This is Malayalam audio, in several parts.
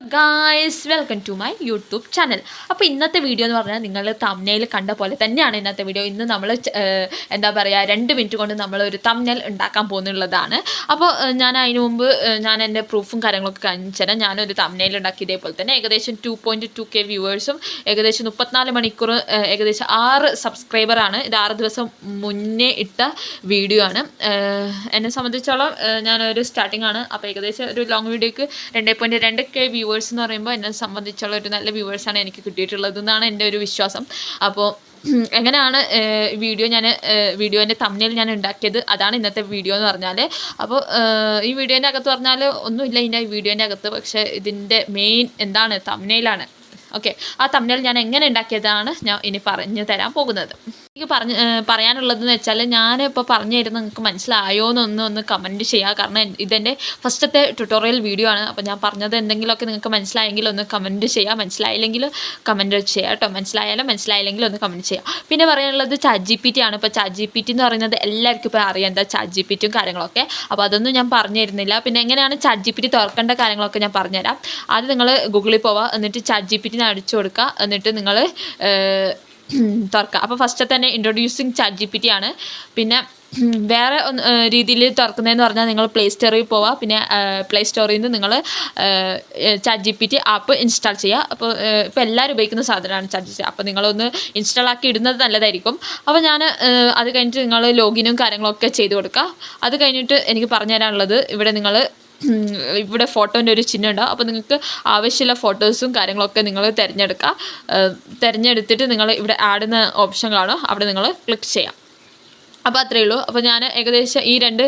Guys welcome to my YouTube channel. അപ്പോൾ ഇന്നത്തെ വീഡിയോ എന്ന് പറഞ്ഞാൽ നിങ്ങൾ തംബ്നെയിൽ കണ്ട പോലെ തന്നെയാണ് ഇന്നത്തെ വീഡിയോ. ഇന്ന് നമ്മൾ എന്താ പറയുക 2 മിനിറ്റ് കൊണ്ട് നമ്മളൊരു തംബ്നെയിൽ ഉണ്ടാക്കാൻ പോകുന്നുള്ളതാണ്. അപ്പോൾ ഞാൻ അതിന് മുമ്പ് ഞാൻ എൻ്റെ പ്രൂഫും കാര്യങ്ങളൊക്കെ കാണിച്ചു തരാം. ഞാനൊരു തംബ്നെയിൽ ഉണ്ടാക്കി ഇതേപോലെ തന്നെ ഏകദേശം 2.2K വ്യൂവേഴ്സും ഏകദേശം 34 മണിക്കൂർ ഏകദേശം 6 സബ്സ്ക്രൈബറാണ്. ഇത് 6 ദിവസം മുന്നേ ഇട്ട വീഡിയോ ആണ്. എന്നെ സംബന്ധിച്ചോളം ഞാനൊരു സ്റ്റാർട്ടിംഗ് ആണ്. അപ്പോൾ ഏകദേശം ഒരു ലോങ് വീഡിയോക്ക് 2.2K വ്യൂവേഴ്സ് എന്ന് പറയുമ്പോൾ എന്നെ സംബന്ധിച്ചുള്ള ഒരു നല്ല വ്യൂവേഴ്സാണ് എനിക്ക് കിട്ടിയിട്ടുള്ളതെന്നാണ് എൻ്റെ ഒരു വിശ്വാസം. അപ്പോൾ എങ്ങനെയാണ് വീഡിയോൻ്റെ തംബ്നെയിൽ ഞാൻ ഉണ്ടാക്കിയത്, അതാണ് ഇന്നത്തെ വീഡിയോ എന്ന് പറഞ്ഞാൽ. അപ്പോൾ ഈ വീഡിയോൻ്റെ അകത്ത് പറഞ്ഞാൽ ഒന്നുമില്ല ഇതിൻ്റെ വീഡിയോൻ്റെ അകത്ത്, പക്ഷേ ഇതിൻ്റെ മെയിൻ എന്താണ് തംബ്നെയിലാണ്. ഓക്കെ, ആ തംബ്നെയിൽ ഞാൻ എങ്ങനെ ഉണ്ടാക്കിയതാണ് ഞാൻ ഇനി പറഞ്ഞു തരാൻ പോകുന്നത്. എനിക്ക് പറയാനുള്ളതെന്ന് വെച്ചാൽ ഞാനിപ്പോൾ പറഞ്ഞു തരുന്നത് നിങ്ങൾക്ക് മനസ്സിലായോ എന്നൊന്ന് കമൻറ്റ് ചെയ്യുക. കാരണം ഇതെൻ്റെ ഫസ്റ്റത്തെ ട്യൂട്ടോറിയൽ വീഡിയോ ആണ്. അപ്പോൾ ഞാൻ പറഞ്ഞത് എന്തെങ്കിലുമൊക്കെ നിങ്ങൾക്ക് മനസ്സിലായെങ്കിൽ ഒന്ന് കമൻറ്റ് ചെയ്യുക, മനസ്സിലായില്ലെങ്കിൽ കമൻറ്റ് ചെയ്യുക കേട്ടോ. മനസ്സിലായില്ലെങ്കിൽ ഒന്ന് കമൻറ്റ് ചെയ്യുക. പിന്നെ പറയാനുള്ളത് ChatGPT ആണ്. ഇപ്പോൾ ChatGPT എന്ന് പറയുന്നത് എല്ലാവർക്കും ഇപ്പോൾ അറിയാം എന്താ ChatGPTയും കാര്യങ്ങളൊക്കെ. അപ്പോൾ അതൊന്നും ഞാൻ പറഞ്ഞു തരുന്നില്ല. പിന്നെ എങ്ങനെയാണ് ChatGPT തുറക്കേണ്ട കാര്യങ്ങളൊക്കെ ഞാൻ പറഞ്ഞുതരാം. ആദ്യം നിങ്ങൾ ഗൂഗിളിൽ പോവുക, എന്നിട്ട് ChatGPT അടിച്ചു കൊടുക്കുക, എന്നിട്ട് നിങ്ങൾ തുറക്കുക. അപ്പോൾ ഫസ്റ്റ് തന്നെ ഇൻട്രൊഡ്യൂസിങ് ChatGPT ആണ്. പിന്നെ വേറെ രീതിയിൽ തുറക്കുന്നതെന്ന് പറഞ്ഞാൽ നിങ്ങൾ പ്ലേ സ്റ്റോറിൽ പോവുക. പിന്നെ പ്ലേ സ്റ്റോറിൽ നിന്ന് നിങ്ങൾ ChatGPT ആപ്പ് ഇൻസ്റ്റാൾ ചെയ്യുക. അപ്പോൾ ഇപ്പോൾ എല്ലാവരും ഉപയോഗിക്കുന്ന സാധനമാണ് ChatGPT. അപ്പോൾ നിങ്ങളൊന്ന് ഇൻസ്റ്റാൾ ആക്കി ഇടുന്നത് നല്ലതായിരിക്കും. അപ്പോൾ ഞാൻ അത് കഴിഞ്ഞിട്ട് നിങ്ങൾ ലോഗിനും കാര്യങ്ങളൊക്കെ ചെയ്ത് കൊടുക്കുക. അത് കഴിഞ്ഞിട്ട് എനിക്ക് പറഞ്ഞു തരാനുള്ളത് ഇവിടെ ഫോട്ടോൻ്റെ ഒരു ചിഹ്നം ഉണ്ടാവും. അപ്പോൾ നിങ്ങൾക്ക് ആവശ്യമുള്ള ഫോട്ടോസും കാര്യങ്ങളൊക്കെ നിങ്ങൾ തിരഞ്ഞെടുത്തിട്ട് നിങ്ങൾ ഇവിടെ ആഡ് എന്ന ഓപ്ഷൻ കാണും, അവിടെ നിങ്ങൾ ക്ലിക്ക് ചെയ്യാം. അപ്പോൾ അത്രയേ ഉള്ളൂ. അപ്പോൾ ഞാൻ ഏകദേശം ഈ 2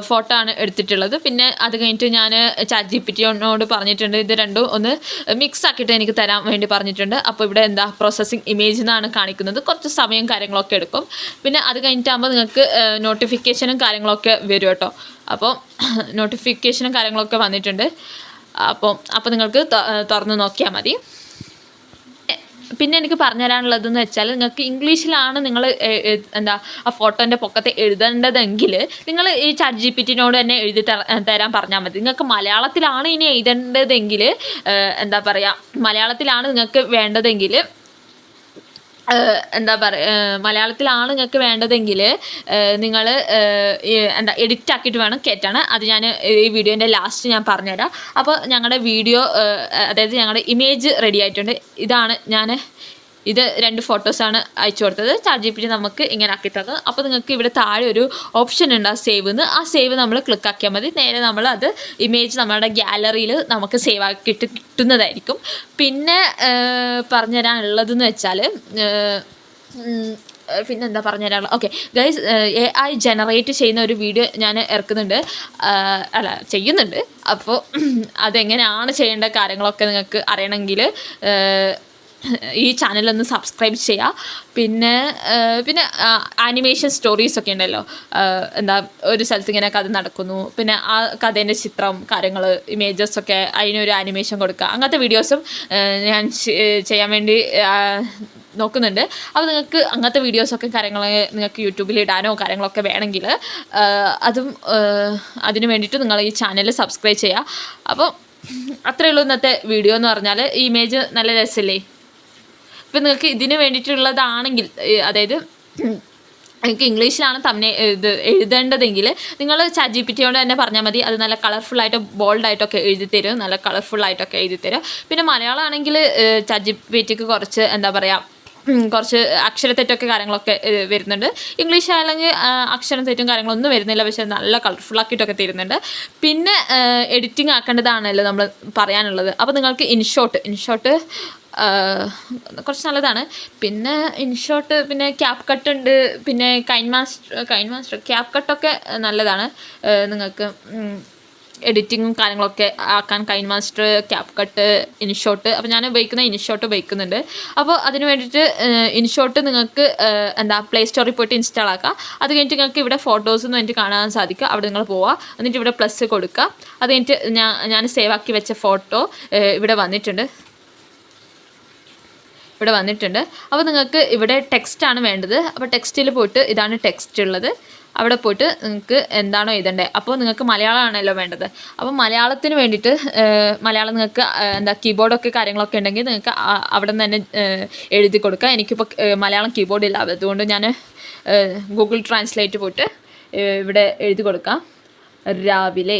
ഫോട്ടോ ആണ് എടുത്തിട്ടുള്ളത്. പിന്നെ അത് കഴിഞ്ഞിട്ട് ഞാൻ ChatGPTയോട് പറഞ്ഞിട്ടുണ്ട് ഇത് രണ്ടും ഒന്ന് മിക്സ് ആക്കിയിട്ട് എനിക്ക് തരാൻ വേണ്ടി പറഞ്ഞിട്ടുണ്ട്. അപ്പോൾ ഇവിടെ പ്രോസസ്സിങ് ഇമേജ് എന്നാണ് കാണിക്കുന്നത്. കുറച്ച് സമയം കാര്യങ്ങളൊക്കെ എടുക്കും. പിന്നെ അത് കഴിഞ്ഞിട്ടാകുമ്പോൾ നിങ്ങൾക്ക് നോട്ടിഫിക്കേഷനും കാര്യങ്ങളൊക്കെ വരും കേട്ടോ. അപ്പോൾ നോട്ടിഫിക്കേഷനും കാര്യങ്ങളൊക്കെ വന്നിട്ടുണ്ട്. അപ്പോൾ നിങ്ങൾക്ക് തുറന്ന് നോക്കിയാൽ മതി. പിന്നെ എനിക്ക് പറഞ്ഞു തരാനുള്ളതെന്ന് വെച്ചാൽ നിങ്ങൾക്ക് ഇംഗ്ലീഷിലാണ് നിങ്ങൾ ആ ഫോട്ടോൻ്റെ പൊക്കത്തെ എഴുതേണ്ടതെങ്കിൽ നിങ്ങൾ ഈ ChatGPTയോട് തന്നെ എഴുതി തരാൻ പറഞ്ഞാൽ മതി. നിങ്ങൾക്ക് മലയാളത്തിലാണ് ഇനി എഴുതേണ്ടതെങ്കിൽ മലയാളത്തിലാണ് നിങ്ങൾക്ക് വേണ്ടതെങ്കിൽ മലയാളത്തിലാണ് നിങ്ങൾക്ക് വേണ്ടതെങ്കിൽ നിങ്ങൾ എഡിറ്റ് ആക്കിയിട്ട് വേണം കയറ്റാണ്. അത് ഞാൻ ഈ വീഡിയോൻ്റെ ലാസ്റ്റ് ഞാൻ പറഞ്ഞുതരാം. അപ്പോൾ ഞങ്ങളുടെ വീഡിയോ അതായത് ഞങ്ങളുടെ ഇമേജ് റെഡി ആയിട്ടുണ്ട്. ഇത് 2 ഫോട്ടോസാണ് അയച്ചു കൊടുത്തത്. ChatGPT നമുക്ക് ഇങ്ങനെ ആക്കി തന്നത്. അപ്പോൾ നിങ്ങൾക്ക് ഇവിടെ താഴെ ഒരു ഓപ്ഷൻ ഉണ്ട് സേവ് എന്ന്. ആ സേവ് നമ്മൾ ക്ലിക്ക് ആക്കിയാൽ മതി. നേരെ നമ്മൾ അത് ഇമേജ് നമ്മുടെ ഗാലറിയിൽ നമുക്ക് സേവ് ആക്കിയിട്ട് കിട്ടുന്നതായിരിക്കും. പിന്നെ പറഞ്ഞു തരാനുള്ളതെന്ന് വെച്ചാൽ പിന്നെന്താ പറഞ്ഞു തരാനുള്ളത്, ഓക്കെ ഗൈസ്, AI ജനറേറ്റ് ചെയ്യുന്ന ഒരു വീഡിയോ ഞാൻ ചെയ്യുന്നുണ്ട്. അപ്പോൾ അതെങ്ങനെയാണ് ചെയ്യേണ്ട കാര്യങ്ങളൊക്കെ നിങ്ങൾക്ക് അറിയണമെങ്കിൽ ഈ ചാനലൊന്ന് സബ്സ്ക്രൈബ് ചെയ്യുക. പിന്നെ ആനിമേഷൻ സ്റ്റോറീസൊക്കെ ഉണ്ടല്ലോ, ഒരു സ്ഥലത്ത് ഇങ്ങനെ കഥ നടക്കുന്നു, പിന്നെ ആ കഥേൻ്റെ ചിത്രം കാര്യങ്ങൾ ഇമേജസൊക്കെ അതിനൊരു ആനിമേഷൻ കൊടുക്കുക. അങ്ങനത്തെ വീഡിയോസും ഞാൻ ചെയ്യാൻ വേണ്ടി നോക്കുന്നുണ്ട്. അപ്പോൾ നിങ്ങൾക്ക് അങ്ങനത്തെ വീഡിയോസൊക്കെ നിങ്ങൾക്ക് യൂട്യൂബിൽ ഇടാനോ കാര്യങ്ങളൊക്കെ വേണമെങ്കിൽ അതിന് വേണ്ടിയിട്ട് നിങ്ങൾ ഈ ചാനൽ സബ്സ്ക്രൈബ് ചെയ്യുക. അപ്പോൾ അത്രയേ ഉള്ളൂ ഇന്നത്തെ വീഡിയോ എന്ന് പറഞ്ഞാൽ. ഈ ഇമേജ് നല്ല രസമല്ലേ? ഇപ്പം നിങ്ങൾക്ക് ഇതിന് വേണ്ടിയിട്ടുള്ളതാണെങ്കിൽ, അതായത് എനിക്ക് ഇംഗ്ലീഷിലാണ് ഇത് എഴുതേണ്ടതെങ്കിൽ നിങ്ങൾ ChatGPTയോട് തന്നെ പറഞ്ഞാൽ മതി. അത് നല്ല കളർഫുള്ളായിട്ട് ബോൾഡായിട്ടൊക്കെ എഴുതിത്തരും, നല്ല കളർഫുള്ളായിട്ടൊക്കെ എഴുതിത്തരും. പിന്നെ മലയാളമാണെങ്കിൽ ChatGPTക്ക് കുറച്ച് കുറച്ച് അക്ഷരത്തെറ്റൊക്കെ കാര്യങ്ങളൊക്കെ വരുന്നുണ്ട്. ഇംഗ്ലീഷ് ആണെങ്കിൽ അക്ഷരം തെറ്റും കാര്യങ്ങളൊന്നും വരുന്നില്ല, പക്ഷേ നല്ല കളർഫുള്ളാക്കിയിട്ടൊക്കെ തരുന്നുണ്ട്. പിന്നെ എഡിറ്റിംഗ് ആക്കേണ്ടതാണല്ലോ നമ്മൾ പറയാനുള്ളത്. അപ്പോൾ നിങ്ങൾക്ക് ഇൻഷോട്ട് കുറച്ച് നല്ലതാണ്. പിന്നെ ഇൻഷോട്ട്, പിന്നെ ക്യാപ് കട്ട് ഉണ്ട്, പിന്നെ കൈൻ മാസ്റ്റർ ക്യാപ് കട്ടൊക്കെ നല്ലതാണ് നിങ്ങൾക്ക് എഡിറ്റിങ്ങും കാര്യങ്ങളൊക്കെ ആക്കാൻ. Kine master, cap cut, InShot. അപ്പോൾ ഞാൻ ഇൻഷോട്ട് ഉപയോഗിക്കുന്നുണ്ട്. അപ്പോൾ അതിന് വേണ്ടിയിട്ട് ഇൻഷോട്ട് നിങ്ങൾക്ക് പ്ലേ സ്റ്റോറിൽ പോയിട്ട് ഇൻസ്റ്റാൾ ആക്കുക. അത് കഴിഞ്ഞിട്ട് നിങ്ങൾക്ക് ഇവിടെ ഫോട്ടോസ് എന്ന് വേണ്ടിയിട്ട് കാണാൻ സാധിക്കുക. അവിടെ നിങ്ങൾ പോവുക, എന്നിട്ട് ഇവിടെ പ്ലസ് കൊടുക്കുക. അത് കഴിഞ്ഞിട്ട് ഞാൻ സേവ് ആക്കി വെച്ച ഫോട്ടോ ഇവിടെ വന്നിട്ടുണ്ട്. ഇവിടെ വന്നിട്ടുണ്ട്. അപ്പോൾ നിങ്ങൾക്ക് ഇവിടെ ടെക്സ്റ്റാണ് വേണ്ടത്. അപ്പോൾ ടെക്സ്റ്റിൽ പോയിട്ട് ഇതാണ് ടെക്സ്റ്റ് ഉള്ളത്. അവിടെ പോയിട്ട് നിങ്ങൾക്ക് എന്താണോ എഴുതേണ്ടത്. അപ്പോൾ നിങ്ങൾക്ക് മലയാളമാണല്ലോ വേണ്ടത്. അപ്പോൾ മലയാളത്തിന് വേണ്ടിയിട്ട് മലയാളം നിങ്ങൾക്ക് എന്താ കീബോർഡൊക്കെ കാര്യങ്ങളൊക്കെ ഉണ്ടെങ്കിൽ നിങ്ങൾക്ക് അവിടെ നിന്ന് തന്നെ എഴുതി കൊടുക്കുക. എനിക്കിപ്പോൾ മലയാളം കീബോർഡ് ഇല്ല, അതുകൊണ്ട് ഞാൻ ഗൂഗിൾ ട്രാൻസ്ലേറ്റ് പോയിട്ട് ഇവിടെ എഴുതി കൊടുക്കാം. രാവിലെ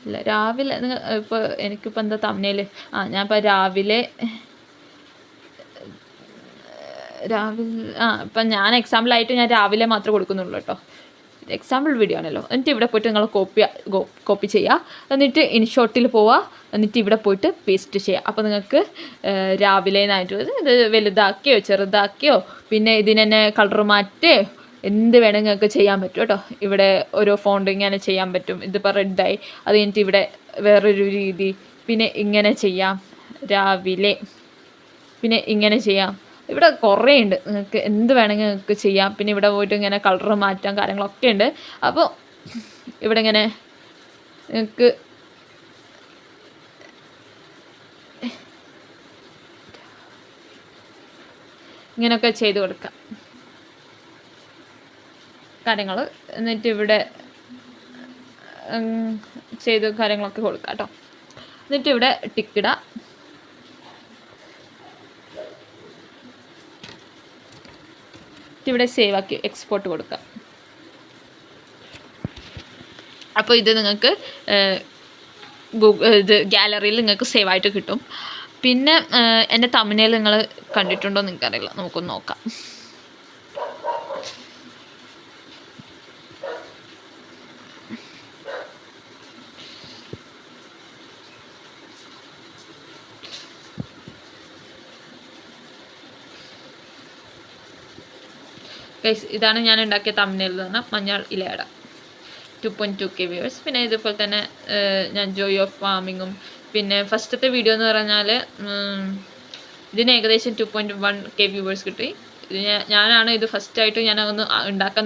ഇല്ല, രാവിലെ നിങ്ങൾ ഇപ്പോൾ എനിക്കിപ്പോൾ എന്താ തമ്മിൽ ഞാനിപ്പോൾ രാവിലെ ഇപ്പം ഞാൻ എക്സാമ്പിളായിട്ട് ഞാൻ രാവിലെ മാത്രമേ കൊടുക്കുന്നുള്ളൂ കേട്ടോ. എക്സാമ്പിൾ വീഡിയോ ആണല്ലോ. എന്നിട്ട് ഇവിടെ പോയിട്ട് നിങ്ങൾ കോപ്പി ചെയ്യുക. എന്നിട്ട് ഇൻഷോട്ടിൽ പോവുക. എന്നിട്ട് ഇവിടെ പോയിട്ട് പേസ്റ്റ് ചെയ്യുക. അപ്പോൾ നിങ്ങൾക്ക് രാവിലെ എന്നായിട്ട് ഇത് വലുതാക്കിയോ ചെറുതാക്കിയോ പിന്നെ ഇതിന് തന്നെ കളർ മാറ്റുകയോ എന്ത് വേണമെങ്കിൽ നിങ്ങൾക്ക് ചെയ്യാൻ പറ്റും കേട്ടോ. ഇവിടെ ഓരോ ഫോണ്ട് ഇങ്ങനെ ചെയ്യാൻ പറ്റും. ഇതിപ്പോൾ റെഡായി, അത് കഴിഞ്ഞിട്ട് ഇവിടെ വേറൊരു രീതി, പിന്നെ ഇങ്ങനെ ചെയ്യാം രാവിലെ, പിന്നെ ഇങ്ങനെ ചെയ്യാം. ഇവിടെ കുറേ ഉണ്ട്, നിങ്ങൾക്ക് എന്ത് വേണമെങ്കിൽ നിങ്ങൾക്ക് ചെയ്യാം. പിന്നെ ഇവിടെ പോയിട്ട് ഇങ്ങനെ കളർ മാറ്റാൻ കാര്യങ്ങളൊക്കെ ഉണ്ട്. അപ്പോൾ ഇവിടെ ഇങ്ങനെ നിങ്ങൾക്ക് ഇങ്ങനെയൊക്കെ ചെയ്ത് കൊടുക്കാം കാര്യങ്ങൾ. എന്നിട്ട് ഇവിടെ ചെയ്ത് കാര്യങ്ങളൊക്കെ കൊടുക്കാം കേട്ടോ. എന്നിട്ട് ഇവിടെ ടിക്കിടാം. ഇവിടെ സേവ് ആക്കി എക്സ്പോർട്ട് കൊടുക്കാം. അപ്പോൾ ഇത് നിങ്ങൾക്ക് ഇത് ഗാലറിയിൽ നിങ്ങൾക്ക് സേവ് ആയിട്ട് കിട്ടും. പിന്നെ എൻ്റെ തമിഴിൽ നിങ്ങൾ കണ്ടിട്ടുണ്ടോ എന്ന് എനിക്കറിയില്ല, നമുക്കൊന്ന് നോക്കാം. ഇതാണ് ഞാൻ ഉണ്ടാക്കിയ തമ്മിൽ എന്ന് പറഞ്ഞാൽ മഞ്ഞൾ ഇലയട 2.2K വ്യൂവേഴ്സ്. പിന്നെ ഇതുപോലെ തന്നെ ഞാൻ ജോയ് ഓഫ് ഫാമിങ്ങും പിന്നെ ഫസ്റ്റത്തെ വീഡിയോ എന്ന് പറഞ്ഞാൽ ഇതിന് ഏകദേശം 2.1K വ്യൂവേഴ്സ് കിട്ടി. ഇത് ഞാനാണ് ഇത് ഫസ്റ്റായിട്ട് ഞാൻ ഒന്ന് ഉണ്ടാക്കാൻ